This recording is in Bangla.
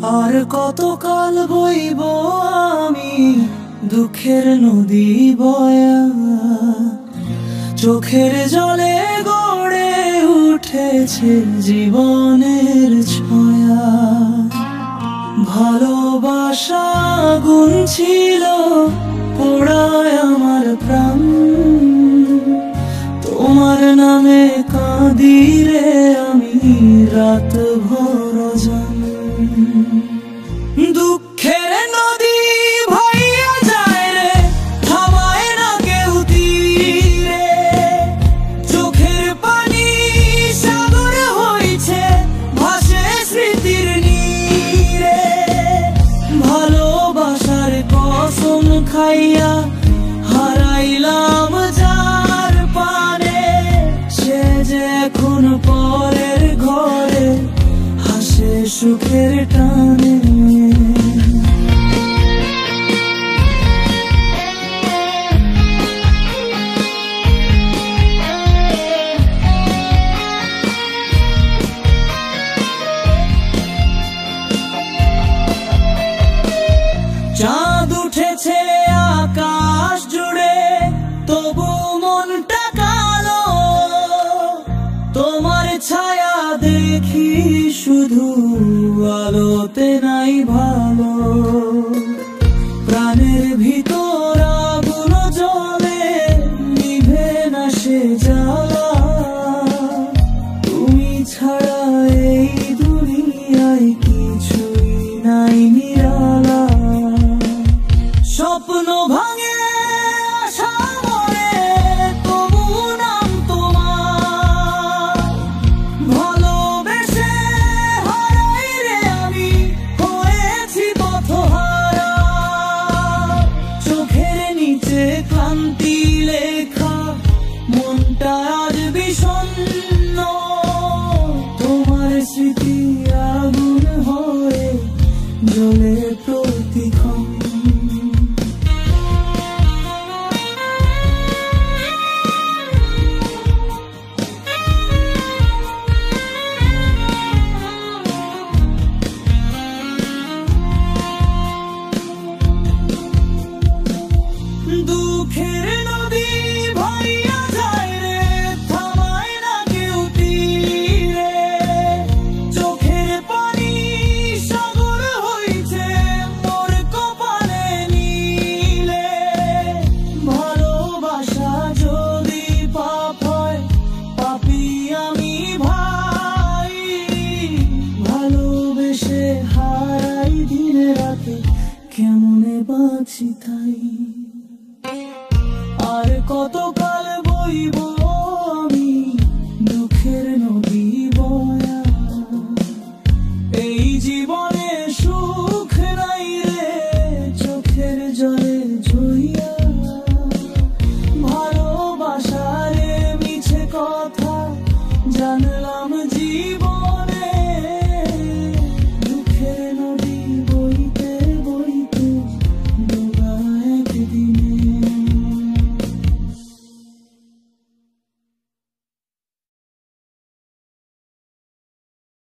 আর কতকাল বইব আমি দুঃখের নদী বয়া, চোখের জলে গড়ে উঠেছে জীবনের ছায়া। ভালোবাসা আগুন ছিল পোড়ায় আমার প্রাণ, তোমার নামে কাঁদি রে আমি রাত ভর জান। দুঃখের নদী ভাইয়া যায় রে, থামায় না কেউ তীরে, চোখের পানি সাগর হইছে ভাসে স্মৃতির নীরে। ভালোবাসার কসম খাইয়া হারাইলাম যার পানে, সে যে এখন পরের ঘরে হাসে সুখের টানে। চাঁদ উঠেছে আকাশ জুড়ে, তবু মনটা কালো, তোমার ছায়া দেখি শুধু আলোতে নাই ভালো। প্রাণের ভিতর আগুন জ্বলে নিভে না সে জ্বালা, তুমি ছাড়া এই দুনিয়ায় কিছুই নাই নিরালা। স্বপ্ন ভাঙে আশা মরে, তবু নাম তোমার, ভালোবেসে হারাই রে আমি হয়েছি পথহারা। চোখের নিচে ক্লান্তি লেখা, মনটা আজ বিষণ্ণ, তোমার স্মৃতি আগুন হয়ে জ্বলে প্রতিক্ষণ। দুঃখের নদী ভাইয়া যায় রে, থামায় না কেউ তীরে, চোখের পানি সাগর হইছে মোর কপালে নীলে। ভালোবাসা যদি পাপ হয়, পাপী আমি ভাই, ভালোবেসে হারাই দিনে রাতে কেমনে বাঁচি তাই। আর কতকাল বইব